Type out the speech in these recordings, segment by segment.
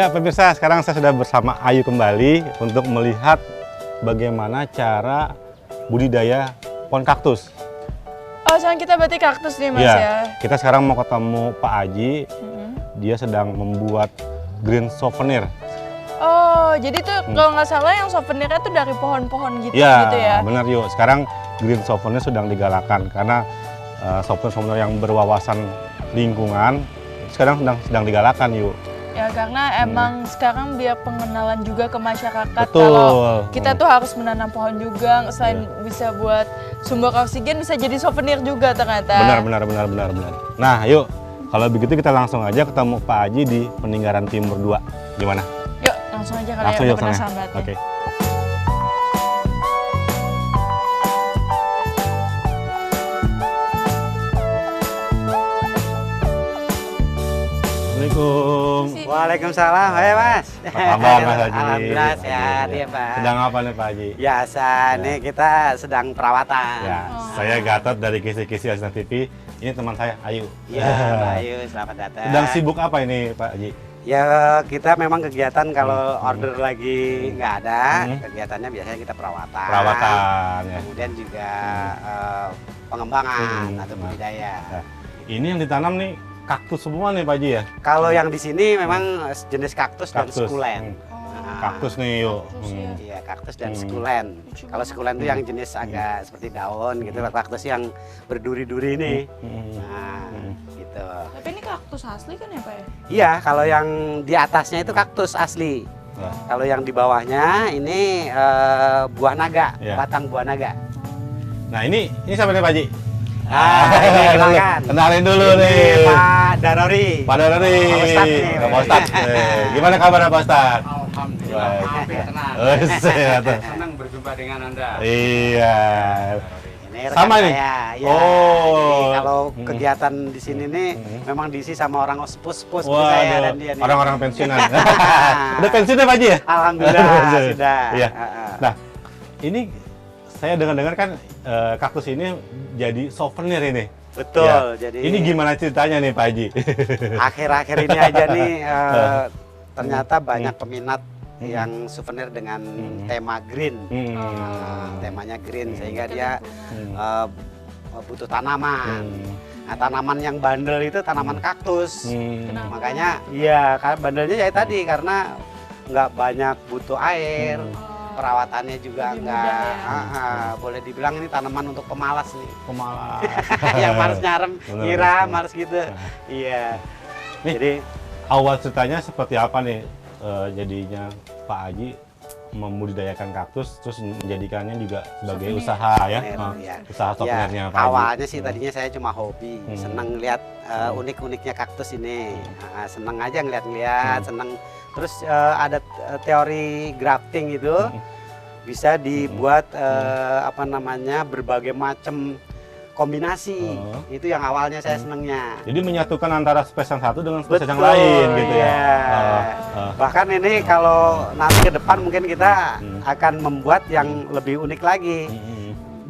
Ya pemirsa, sekarang saya sudah bersama Ayu kembali untuk melihat bagaimana cara budidaya pohon kaktus. Oh, sekarang kita berarti kaktus nih Mas ya? Kita sekarang mau ketemu Pak Aji. Dia sedang membuat green souvenir. Oh, jadi tuh kalau nggak salah yang souvenirnya tuh dari pohon-pohon gitu, Ya, gitu ya? benar yuk. Sekarang green souvenir sedang digalakan karena souvenir yang berwawasan lingkungan sekarang sedang digalakan yuk. Ya karena emang sekarang biar pengenalan juga ke masyarakat. Betul. Kalau kita tuh harus menanam pohon juga, selain bisa buat sumber oksigen, bisa jadi souvenir juga ternyata. Benar. Nah, yuk. Kalau begitu kita langsung aja ketemu Pak Aji di Peninggaran Timur 2. Gimana? Yuk, langsung aja kali Langsung ya, yuk penasaran sana. banget. Oke. Assalamualaikum. Waalaikumsalam, hai Mas. Apa kabar Mas Haji? Alhamdulillah sehat ya Pak. Sedang apa nih Pak Haji? Biasa, nih kita sedang perawatan. Ya, saya Gatot dari Kisi-Kisi Asna TV. Ini teman saya Ayu. Ya, Mbak Ayu, selamat datang. Sedang sibuk apa ini Pak Haji? Ya, kita memang kegiatan kalau order lagi nggak ada, kegiatannya biasanya kita perawatan. Perawatan ya. Kemudian juga pengembangan atau budidaya. Nah, ini yang ditanam nih kaktus semua nih Pak Haji ya? Kalau yang di sini memang jenis kaktus dan Kaktus. sukulen. Kaktus nih yuk. Iya, kaktus dan sukulen. Kalau sukulen itu yang jenis agak seperti daun gitu, kaktus yang berduri-duri ini. Nah, gitu. Tapi ini kaktus asli kan ya Pak ya? Iya, kalau yang di atasnya itu kaktus asli. Kalau yang di bawahnya ini buah naga, Iya. batang buah naga. Nah ini siapa nih Pak Haji? Ini kenalkan. Kenalin dulu Ini nih. Pak Darori. Pak Darori. Pak Ustadz nih. Pak Ustadz. Gimana kabar Pak Ustadz? Alhamdulillah, tenang. Sehat. Senang berjumpa dengan Anda. Iya. Ini rekan Sama nih? saya. Ya, Oh. jadi kalau kegiatan di sini nih memang diisi sama orang sepuh-sepuh seperti saya dan Waduh, dia nih. orang-orang pensiunan. Udah pensiun ya Pak Haji ya? Alhamdulillah sudah. Iya. Nah, ini saya dengar-dengar kan kaktus ini jadi souvenir ini. Betul. Ya. Jadi Ini gimana ceritanya nih Pak Haji? akhir-akhir ini aja nih ternyata banyak peminat yang souvenir dengan tema green. Temanya green sehingga dia butuh tanaman. Nah, tanaman yang bandel itu tanaman kaktus. Makanya iya, karena bandelnya ya tadi karena nggak banyak butuh air. Perawatannya juga Lebih nggak mudah boleh dibilang ini tanaman untuk pemalas nih. Pemalas. Yang males nyarem, Bener, nyiram, bener. males gitu. Iya. Nih, Jadi awal ceritanya seperti apa nih jadinya Pak Haji membudidayakan kaktus terus menjadikannya juga sebagai Souvenir. usaha ya? ya. Usaha souvenirnya Ya, Pak Haji. awalnya sih tadinya saya cuma hobi, seneng lihat unik-uniknya kaktus ini. Seneng aja ngeliat-ngeliat, seneng. Terus ada teori grafting itu bisa dibuat apa namanya berbagai macam kombinasi. Itu yang awalnya saya senengnya. Jadi menyatukan antara spesies yang satu dengan spesies yang Betul, lain gitu ya? iya. Bahkan ini kalau nanti ke depan mungkin kita akan membuat yang lebih unik lagi.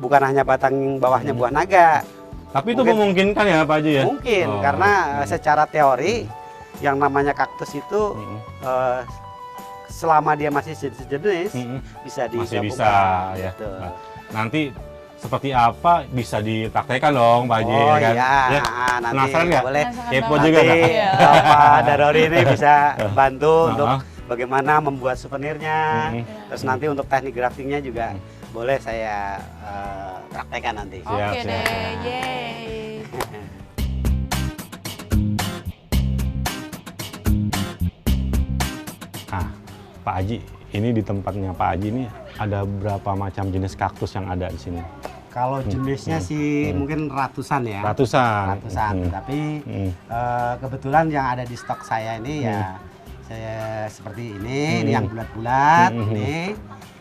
Bukan hanya batang bawahnya buah naga. Tapi itu Mungkin- memungkinkan ya Pak Haji ya? Mungkin karena secara teori yang namanya kaktus itu selama dia masih sejenis bisa Masih digabungkan. bisa ya. Gitu. Nah, nanti seperti apa bisa dipraktekkan dong Pak Haji Oh ya kan? iya, nanti Penasaran nggak? boleh. Penasaran Kepo banget. juga nggak? Iya. Pak Darori ini bisa bantu untuk Ah. bagaimana membuat souvenirnya. Terus nanti untuk teknik graftingnya juga boleh saya praktekkan nanti. Siap, Oke siap. deh, yeay. Nah, Pak Haji, ini di tempatnya Pak Haji ini ada berapa macam jenis kaktus yang ada di sini? Kalau jenisnya sih mungkin ratusan ya. Ratusan. Tapi kebetulan yang ada di stok saya ini ya saya seperti ini yang bulat-bulat ini.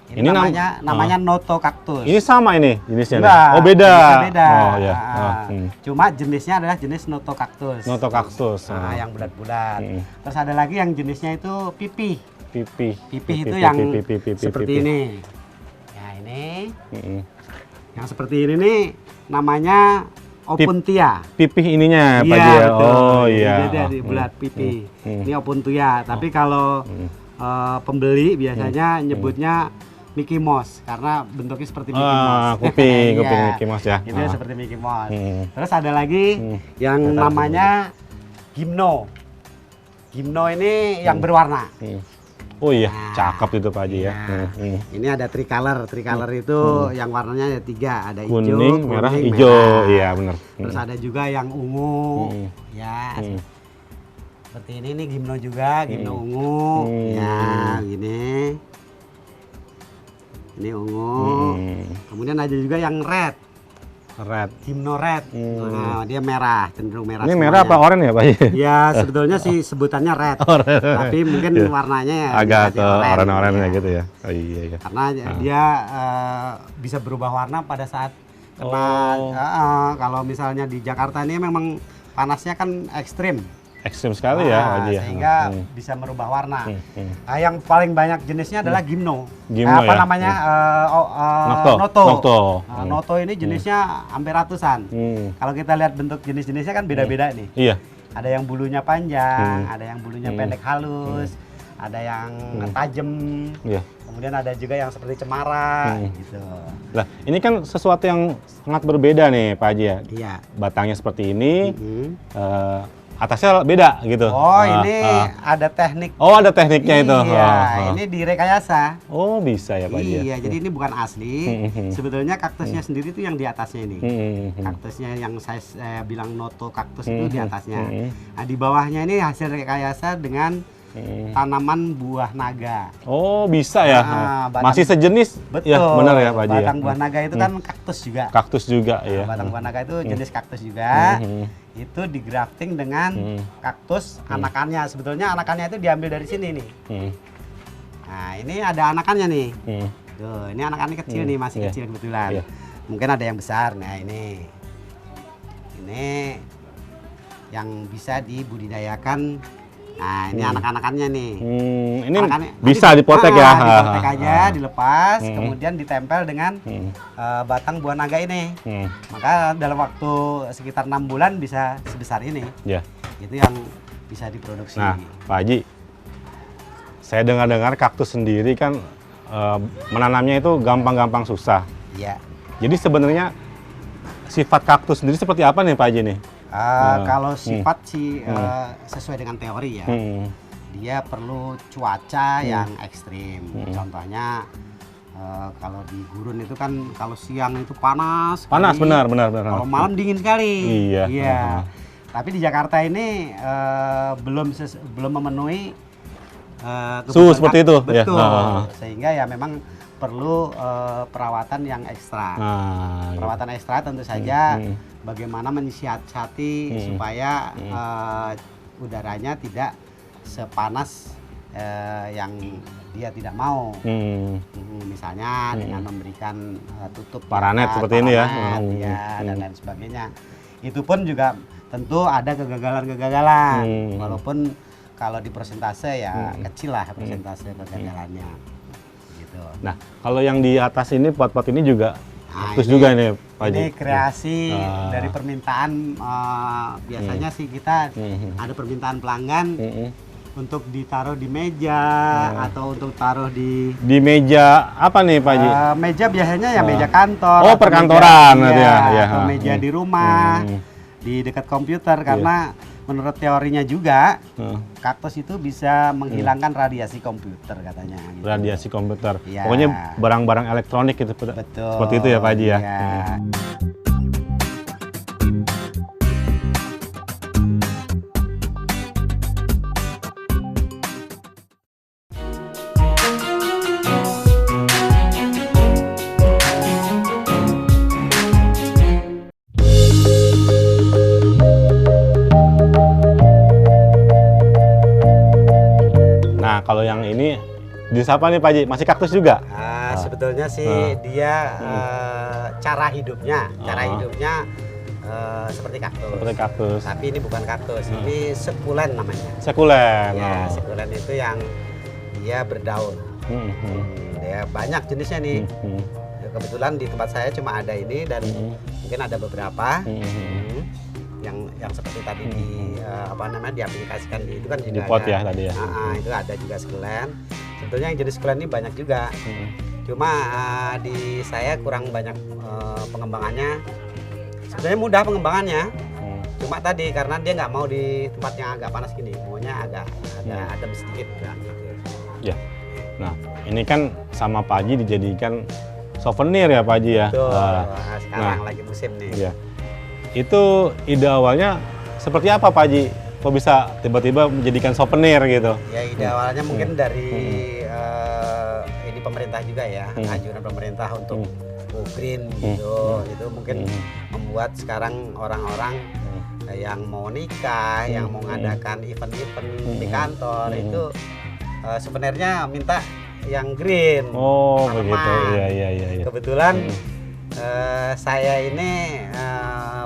Ini Ini namanya noto kaktus. Ini sama ini jenisnya? nih? Enggak, Oh beda. jenisnya beda. Oh ya. Cuma jenisnya adalah jenis noto kaktus. Noto kaktus. Nah, yang bulat-bulat. Terus ada lagi yang jenisnya itu pipih. Pipih. Pipih itu yang pipih, seperti pipih. ini. Ya ini. Mm-mm. Yang seperti ini nih namanya Opuntia. Pipih ininya Pak Iya, Haji ya. betul. Oh iya. Jadi ada bulat pipi. Hmm. Ini Opuntia. Tapi kalau pembeli biasanya nyebutnya Mickey Mouse karena bentuknya seperti Mickey Mouse. Kuping Iya. Mickey Mouse ya. Itu seperti Mickey Mouse. Terus ada lagi yang Kita namanya Gimno. Gimno ini yang berwarna. Oh iya, Nah, cakep itu Pak Haji ya. Nah, ini ada tricolor. Tricolor itu yang warnanya ada 3, ada hijau, Kuning, merah, kuning, hijau. merah. Iya, benar. Terus ada juga yang ungu. Ya. Seperti ini nih Gimno juga, Gimno ungu. Ya, gini. Ini ungu. Kemudian ada juga yang red. Red. Gimno red. Nah, dia merah, cenderung merah. Ini merah apa oranye ya Pak Haji? Ya, sebetulnya sih sebutannya red. Tapi mungkin warnanya ya Agak bisa ke oranye, oranye-oranye ya. gitu ya. Oh iya iya. Karena dia bisa berubah warna pada saat kena kalau misalnya di Jakarta ini memang panasnya kan ekstrim. Ekstrim sekali ya Pak Haji ya. Sehingga bisa merubah warna. Nah, yang paling banyak jenisnya adalah Gimno. Gimno apa ya? namanya? Noto. Noto. Noto. Nah, Noto ini jenisnya hampir ratusan. Kalau kita lihat bentuk jenis-jenisnya kan beda-beda nih. Iya. Ada yang bulunya panjang, ada yang bulunya pendek halus, ada yang tajam. Iya. Kemudian ada juga yang seperti cemara gitu. Lah, ini kan sesuatu yang sangat berbeda nih Pak Haji ya. Iya. Batangnya seperti ini, atasnya beda gitu. Oh, ini ada teknik. Oh, ada tekniknya itu. Iya, Oh. ini direkayasa. Oh, bisa ya Pak Haji ya. Iya, jadi ini bukan asli. Sebetulnya kaktusnya sendiri itu yang di atasnya ini. Kaktusnya yang saya bilang Noto kaktus itu di atasnya. Nah, di bawahnya ini hasil rekayasa dengan tanaman buah naga. Oh, bisa ya. batang- Masih sejenis. Betul. Ya, benar ya Pak Haji ya. Batang buah naga itu kan kaktus juga. Kaktus juga Nah, ya. batang buah naga itu jenis kaktus juga. Itu di grafting dengan kaktus anakannya. Sebetulnya anakannya itu diambil dari sini nih. Nah, ini ada anakannya nih. Tuh, ini anakannya kecil nih, masih Iya. kecil kebetulan. Iya. Mungkin ada yang besar. Nah, ini yang bisa dibudidayakan. Nah, ini anak-anakannya nih. Ini Anakannya- bisa nanti- dipotek ya. Dipotek aja, dilepas, kemudian ditempel dengan batang buah naga ini. Maka dalam waktu sekitar 6 bulan bisa sebesar ini. Ya. Itu yang bisa diproduksi. Nah, Pak Haji, saya dengar-dengar kaktus sendiri kan menanamnya itu gampang-gampang susah. Iya. Jadi sebenarnya sifat kaktus sendiri seperti apa nih Pak Haji nih? Kalau sifat sih sesuai dengan teori ya. Dia perlu cuaca yang ekstrim. Contohnya kalau di gurun itu kan kalau siang itu panas. Panas, sekali. benar. Kalau malam dingin sekali. Iya. Tapi di Jakarta ini belum memenuhi Suhu kebutuhan seperti itu, ya. Betul. Sehingga ya memang perlu perawatan yang ekstra. Perawatan ekstra tentu saja bagaimana mensiasati supaya udaranya tidak sepanas yang dia tidak mau. Misalnya dengan memberikan tutup Paranet seperti ini ya. Dan lain sebagainya. Itu pun juga tentu ada kegagalan-kegagalan. Walaupun kalau di persentase ya kecil lah persentase kegagalannya. Gitu. Nah, kalau yang di atas ini pot-pot ini juga kaktus ini- juga nih Pak Haji. Ini kreasi dari permintaan biasanya sih kita ada permintaan pelanggan untuk ditaruh di meja atau untuk taruh di meja apa nih Pak Haji? meja biasanya ya meja kantor. Oh, atau perkantoran meja, berarti ya. atau meja di rumah, di dekat komputer karena menurut teorinya juga kaktus itu bisa menghilangkan radiasi komputer katanya. Gitu. Radiasi komputer. Iya. Pokoknya barang-barang elektronik gitu. Betul. Seperti itu ya Pak Haji ya. Iya. Nah, kalau yang ini jenis apa nih Pak Haji? Masih kaktus juga? Sebetulnya sih dia cara hidupnya seperti kaktus. Seperti kaktus. Tapi ini bukan kaktus, ini sekulen namanya. Sekulen. Ya, sekulen itu yang dia berdaun. Dia banyak jenisnya nih. Kebetulan di tempat saya cuma ada ini dan mungkin ada beberapa. yang seperti tadi di apa namanya diaplikasikan di itu kan juga Di pot ada. ya tadi ya. Itu ada juga seklen. Sebetulnya yang jenis seklen ini banyak juga. Cuma di saya kurang banyak pengembangannya. Sebenarnya mudah pengembangannya. Cuma tadi karena dia nggak mau di tempat yang agak panas gini, maunya agak adem sedikit kan, gitu. Ya. Nah, ini kan sama Pak Haji dijadikan souvenir ya Pak Haji ya. Betul. Nah, Sekarang lagi musim nih. iya. Itu ide awalnya seperti apa Pak Haji? Kok bisa tiba-tiba menjadikan souvenir gitu? Ya ide awalnya mungkin dari ini pemerintah juga ya, anjuran pemerintah untuk go green gitu. Itu mungkin membuat sekarang orang-orang yang mau nikah, yang mau mengadakan event-event di kantor itu sebenarnya minta yang green. Oh, tanaman. begitu. Iya. Kebetulan saya ini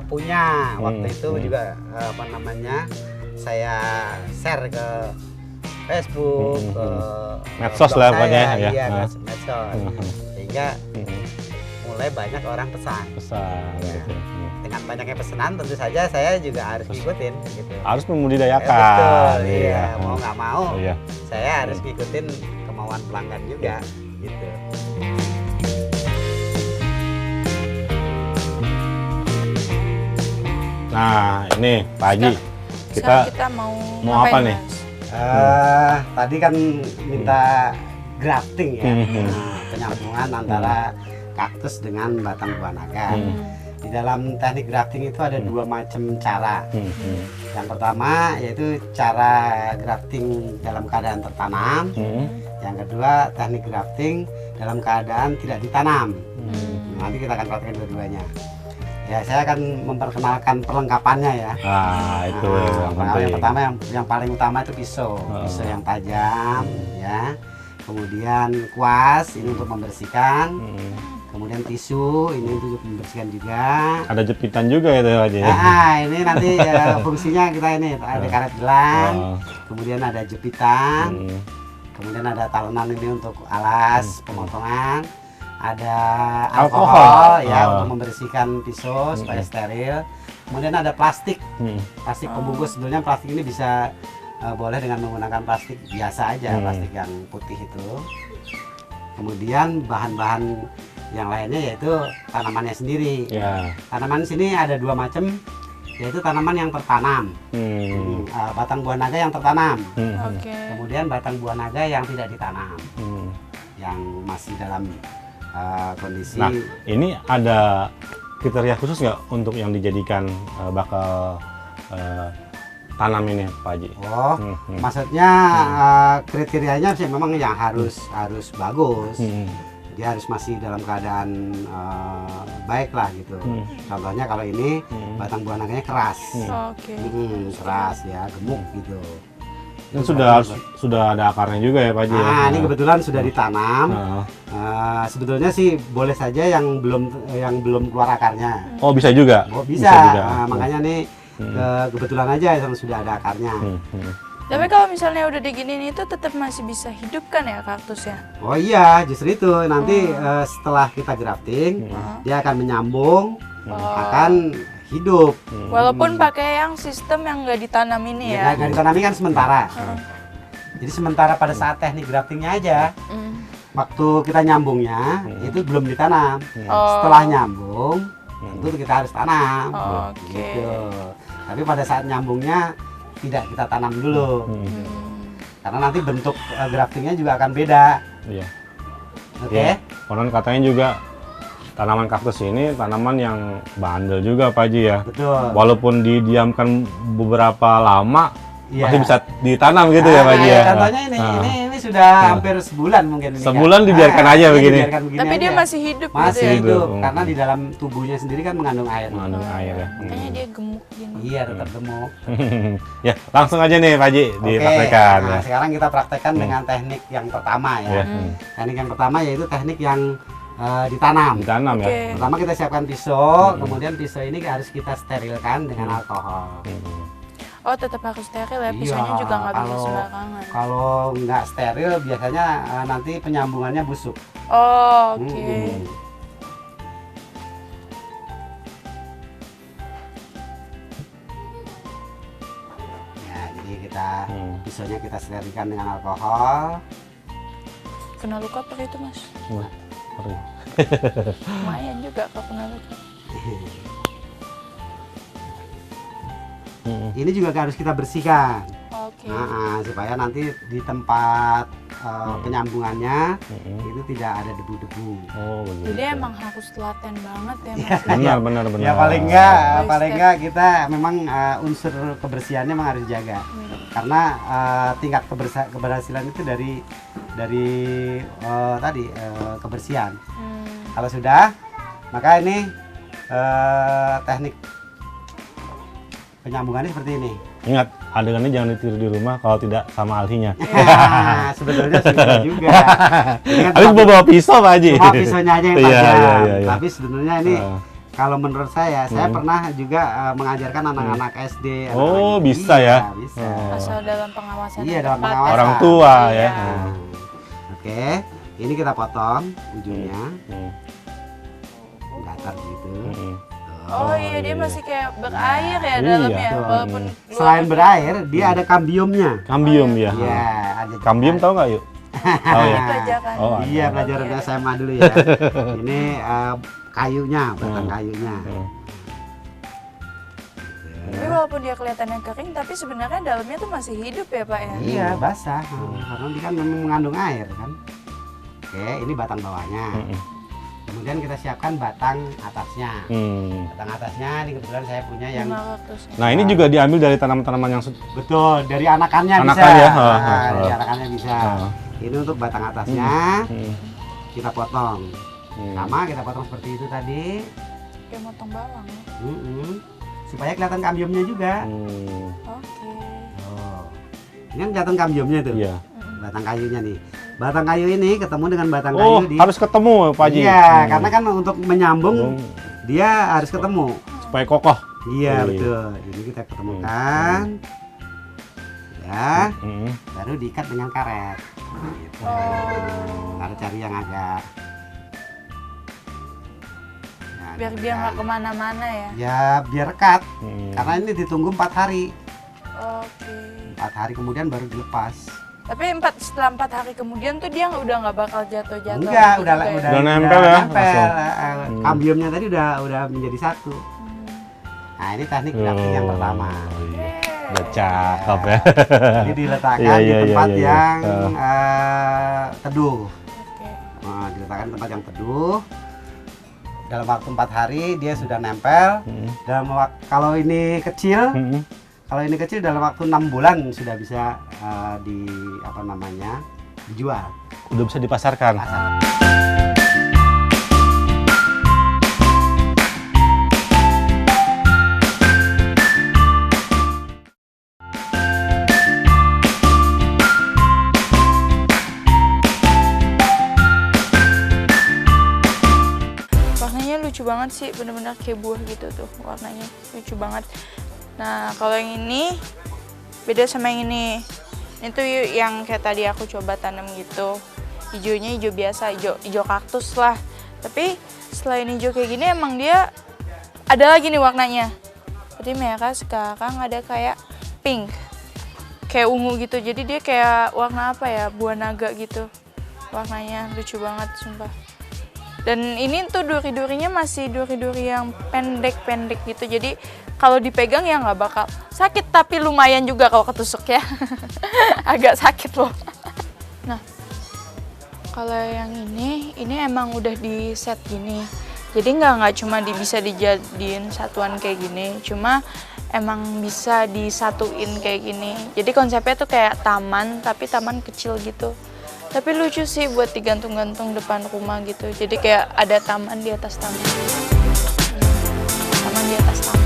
punya waktu itu juga apa namanya, saya share ke Facebook, ke medsos blog lah saya, pokoknya ya. iya, ke medsos, sehingga mulai banyak orang pesan. Gitu. Dengan banyaknya pesanan tentu saja saya juga harus ngikutin gitu. Harus membudidayakan. Betul, iya. Mau nggak mau, Iya. saya harus ngikutin kemauan pelanggan juga gitu. Nah, ini Pak Haji, Sekarang kita mau mau apa ngapain, nih? Mas? Tadi kan minta grafting ya, Hmm. penyambungan antara kaktus dengan batang buah naga. Di dalam teknik grafting itu ada dua macam cara. Yang pertama yaitu cara grafting dalam keadaan tertanam. Yang kedua teknik grafting dalam keadaan tidak ditanam. Nanti kita akan praktekkan dua-duanya. Ya, saya akan memperkenalkan perlengkapannya ya. Itu yang Yang penting. pertama yang paling utama itu pisau yang tajam ya. Kemudian kuas ini untuk membersihkan. Kemudian tisu ini untuk membersihkan juga. Ada jepitan juga ya Pak Haji. Ini nanti fungsinya kita ini ada karet gelang. Kemudian ada jepitan. Kemudian ada talenan ini untuk alas pemotongan. Ada alkohol ya untuk membersihkan pisau supaya steril. Kemudian ada plastik pembungkus. Sebenarnya plastik ini bisa boleh dengan menggunakan plastik biasa aja, plastik yang putih itu. Kemudian bahan-bahan yang lainnya yaitu tanamannya sendiri. Tanaman sini ada dua macam, yaitu tanaman yang tertanam, batang buah naga yang tertanam. Kemudian batang buah naga yang tidak ditanam, yang masih dalam kondisi. Nah, ini ada kriteria khusus nggak untuk yang dijadikan bakal tanam ini Pak Haji? Maksudnya kriterianya sih memang yang harus bagus. Dia harus masih dalam keadaan baik lah gitu. Contohnya kalau ini batang buah naganya keras, keras ya, gemuk gitu. Ini sudah ada akarnya juga ya Pak Haji? Ini kebetulan sudah ditanam. Sebetulnya sih boleh saja yang belum keluar akarnya. Oh, bisa juga? Oh, bisa juga. Makanya nih kebetulan aja yang sudah ada akarnya. Tapi kalau misalnya udah diginiin itu tetap masih bisa hidup kan ya kaktusnya? Oh iya, justru itu nanti setelah kita grafting dia akan menyambung, akan hidup. Walaupun pakai yang sistem yang nggak ditanam ini ya? Nggak ditanami kan sementara. Jadi sementara pada saat teknik graftingnya aja, waktu kita nyambungnya itu belum ditanam. Setelah nyambung, itu kita harus tanam. Gitu. Tapi pada saat nyambungnya tidak kita tanam dulu, karena nanti bentuk graftingnya juga akan beda. Iya. Oke. Konon katanya juga tanaman kaktus ini tanaman yang bandel juga Pak Haji ya. Betul. Walaupun didiamkan beberapa lama, masih bisa ditanam gitu ya Pak Haji ya. Contohnya ini sudah hampir sebulan mungkin. Sebulan dibiarkan aja begini. Tapi dia masih hidup masih gitu ya? hidup, karena di dalam tubuhnya sendiri kan mengandung air. Mengandung air ya. Makanya dia gemuk gini. Iya, tetap gemuk. Ya, langsung aja nih Pak Haji dipraktekkan. Nah, Ya. sekarang kita praktekkan dengan teknik yang pertama ya. Teknik yang pertama yaitu teknik yang ditanam. Ditanam ya. Pertama kita siapkan pisau, kemudian pisau ini harus kita sterilkan dengan alkohol. Oh, tetap harus steril ya, pisaunya juga nggak bisa sembarangan. Kalau nggak steril biasanya nanti penyambungannya busuk. Oh, oke. pisaunya kita sterilkan dengan alkohol. Kena luka pakai itu mas? Wah, perih. Lumayan juga kalau kena luka. Ini juga harus kita bersihkan. Oke. Supaya nanti di tempat penyambungannya itu tidak ada debu-debu. Oh, begitu. Jadi emang harus telaten banget ya mas. Benar. Ya paling enggak kita memang unsur kebersihannya memang harus jaga. Karena tingkat keberhasilan itu dari tadi kebersihan. Kalau sudah, maka ini teknik penyambungannya seperti ini. Ingat, adegannya jangan ditiru di rumah kalau tidak sama ahlinya. Ya, sebetulnya sudah juga. Ini kan Habis bawa pisau Pak Haji. cuma pisaunya aja yang Iya, tajam. iya. Tapi sebenarnya ini kalau menurut saya pernah juga mengajarkan anak-anak SD. Oh, anak-anak bisa iya, ya? Bisa. Asal dalam pengawasan. Iya, yang dalam tepat. pengawasan. Orang tua ya. Iya. Oke, ini kita potong ujungnya, datar gitu. Oh iya, dia masih kayak berair ya Iya. dalamnya. Betul. Walaupun Selain berair, dia ada kambiumnya. Kambium ya. Iya, ada Kambium tahu nggak yuk? Tahu ya? pelajaran. Oh, Iya, ada. pelajaran SMA dulu ya. Ini kayunya, batang kayunya. Tapi walaupun dia kelihatannya kering, tapi sebenarnya dalamnya tuh masih hidup ya Pak ya? Iya, basah. Karena dia kan memang mengandung air kan. Oke, ini batang bawahnya. Kemudian kita siapkan batang atasnya. Batang atasnya ini kebetulan saya punya yang Nah, ini juga diambil dari tanaman-tanaman yang betul dari anakannya bisa. Anakan ya? Dari anakannya bisa. Ini untuk batang atasnya kita potong. Sama kita potong seperti itu tadi. Kayak motong bawang ya? Supaya kelihatan kambiumnya juga. Oke. Oh. Ini kan kelihatan kambiumnya tuh. Iya. Batang kayunya nih. Batang kayu ini ketemu dengan batang Oh, kayu di harus ketemu Pak Haji. Iya, karena kan untuk menyambung dia harus ketemu. Supaya kokoh. Iya, betul. Ini kita ketemukan. Ya, baru diikat dengan karet. Gitu. Harus cari yang agak Biar dia nggak kemana-mana ya? ya biar rekat. Karena ini ditunggu 4 hari. Oke. 4 hari kemudian baru dilepas. Tapi setelah 4 hari kemudian tuh dia udah nggak bakal jatuh-jatuh. Enggak, gitu udah ya? Udah nempel ya, Nempel. langsung. Kambiumnya tadi udah menjadi satu. Nah, ini teknik grafting yang pertama. Udah cakep ya. Jadi diletakkan Iya, di iya, tempat iya, iya. yang teduh. Oke. Nah, diletakkan di tempat yang teduh. Dalam waktu 4 hari dia sudah nempel. Kalau ini kecil, dalam waktu 6 bulan sudah bisa dijual. Udah bisa dipasarkan. Warnanya lucu banget sih, bener-bener kayak buah gitu tuh warnanya, lucu banget. Nah kalau yang ini beda sama yang ini. Itu yang kayak tadi aku coba tanam gitu. Hijaunya hijau biasa, hijau kaktus lah. Tapi selain hijau kayak gini emang dia ada lagi nih warnanya. Jadi merah, sekarang ada kayak pink, kayak ungu gitu. Jadi dia kayak warna apa ya, buah naga gitu. Warnanya lucu banget sumpah. Dan ini tuh duri-durinya masih duri-duri yang pendek-pendek gitu. Jadi kalau dipegang ya nggak bakal sakit, tapi lumayan juga kalau ketusuk ya. Agak sakit loh. Nah, kalau yang ini emang udah di set gini. Jadi nggak cuma bisa dijadiin satuan kayak gini, cuma emang bisa disatuin kayak gini. Jadi konsepnya tuh kayak taman, tapi taman kecil gitu. Tapi lucu sih buat digantung-gantung depan rumah gitu. Jadi kayak ada taman di atas taman. Taman di atas taman.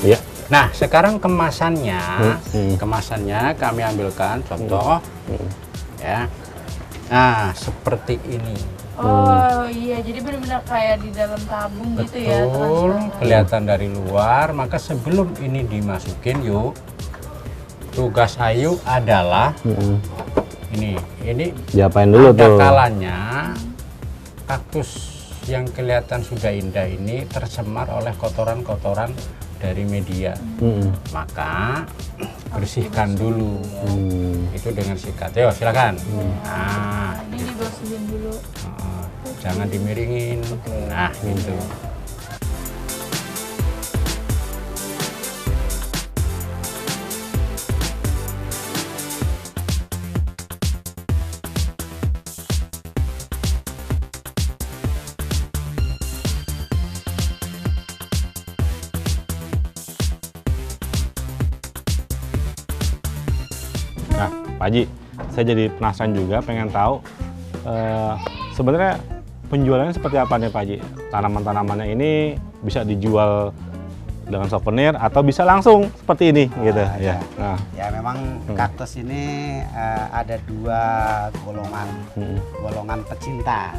Iya. Nah, sekarang kemasannya kami ambilkan contoh, ya. Nah, seperti ini. Oh iya, jadi benar-benar kayak di dalam tabung gitu ya. Betul, kelihatan dari luar. Maka sebelum ini dimasukin, yuk, tugas Ayu adalah ini Diapain dulu ada tuh? kalanya kaktus yang kelihatan sudah indah ini tercemar oleh kotoran-kotoran dari media. Maka bersihkan dulu. Itu dengan sikat. Yo, silakan. Nah, Ini dibersihin dulu. jangan dimiringin. Nah, gitu. Nah, Pak Haji, saya jadi penasaran juga, pengen tahu sebenarnya penjualannya seperti apa nih Pak Haji? Tanaman-tanamannya ini bisa dijual dengan souvenir atau bisa langsung seperti ini gitu ya. Nah, Ya memang kaktus ini ada dua golongan, golongan pecinta.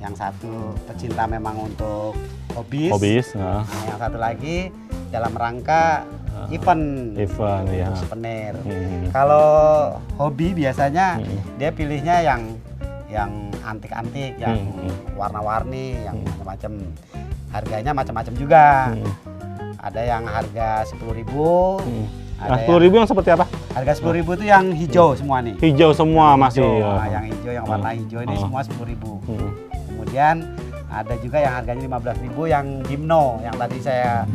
Yang satu pecinta memang untuk hobis, nah, Nah, yang satu lagi dalam rangka event ya. souvenir. Kalau hobi biasanya dia pilihnya yang antik-antik, yang warna-warni, yang macam-macam. Harganya macam-macam juga. Ada yang harga 10.000. Nah, 10.000 yang seperti apa? Harga 10.000 itu yang hijau semua nih. Hijau semua masih. Nah, yang hijau, yang warna hijau ini semua 10.000. Kemudian ada juga yang harganya 15.000 yang gimno, yang tadi saya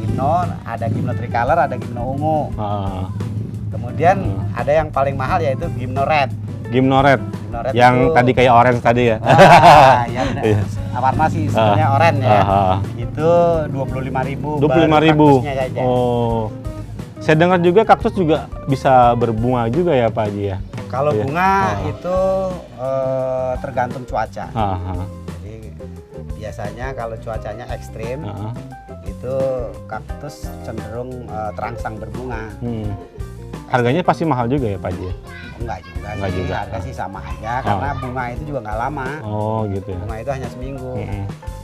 gimno, ada gimno tricolor, ada gimno ungu. Kemudian ada yang paling mahal yaitu gimno red. Gimno red. Gimno red Yang itu, tadi kayak orange tadi ya. Ya benar. Warna sih sebenarnya oranye ya. Itu 25.000. 25.000. kaktusnya saja. Oh. Saya dengar juga kaktus juga bisa berbunga juga ya Pak Haji ya. Kalau Iya. bunga itu tergantung cuaca. Jadi biasanya kalau cuacanya ekstrim itu kaktus cenderung terangsang berbunga. Harganya pasti mahal juga ya Pak Haji ya? Enggak juga Enggak sih, juga. harga sih sama aja karena bunga itu juga nggak lama. Oh gitu ya. Bunga itu hanya seminggu.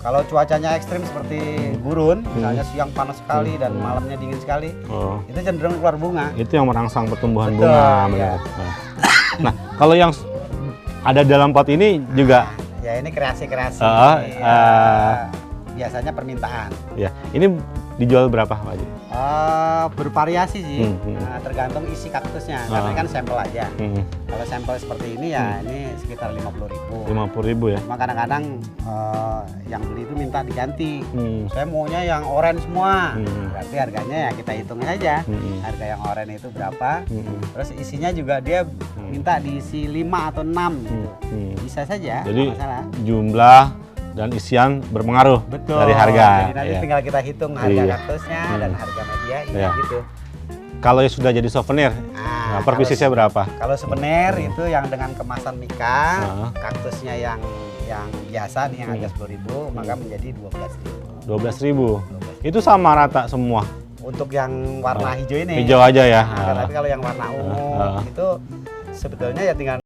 Kalau cuacanya ekstrim seperti gurun, misalnya siang panas sekali dan malamnya dingin sekali, itu cenderung keluar bunga. Itu yang merangsang pertumbuhan Betul, bunga. iya. Benar. Nah, kalau yang ada dalam pot ini juga Ya ini kreasi-kreasi. Biasanya permintaan. ya. Ini dijual berapa Pak Haji? Bervariasi sih, tergantung isi kaktusnya. Karena kan sampel aja. Kalau sampel seperti ini ya ini sekitar 50.000. 50.000 ya. Cuma kadang-kadang yang beli itu minta diganti. Saya maunya yang oranye semua. Berarti harganya ya kita hitung aja. Harga yang oranye itu berapa. Terus isinya juga dia minta diisi 5 atau 6 gitu. Bisa saja, Jadi nggak masalah. jumlah dan isian berpengaruh Betul. dari harga. Jadi nanti Ya. tinggal kita hitung harga Iya. kaktusnya dan harga media Iya. gitu. Kalau yang sudah jadi souvenir, per piecesnya berapa? Kalau souvenir itu yang dengan kemasan Mika, kaktusnya yang biasa nih yang harga 10.000 maka menjadi 12.000. 12.000. Itu sama rata semua. Untuk yang warna hijau ini. Hijau aja ya. Nah, tapi kalau yang warna ungu itu sebetulnya ya tinggal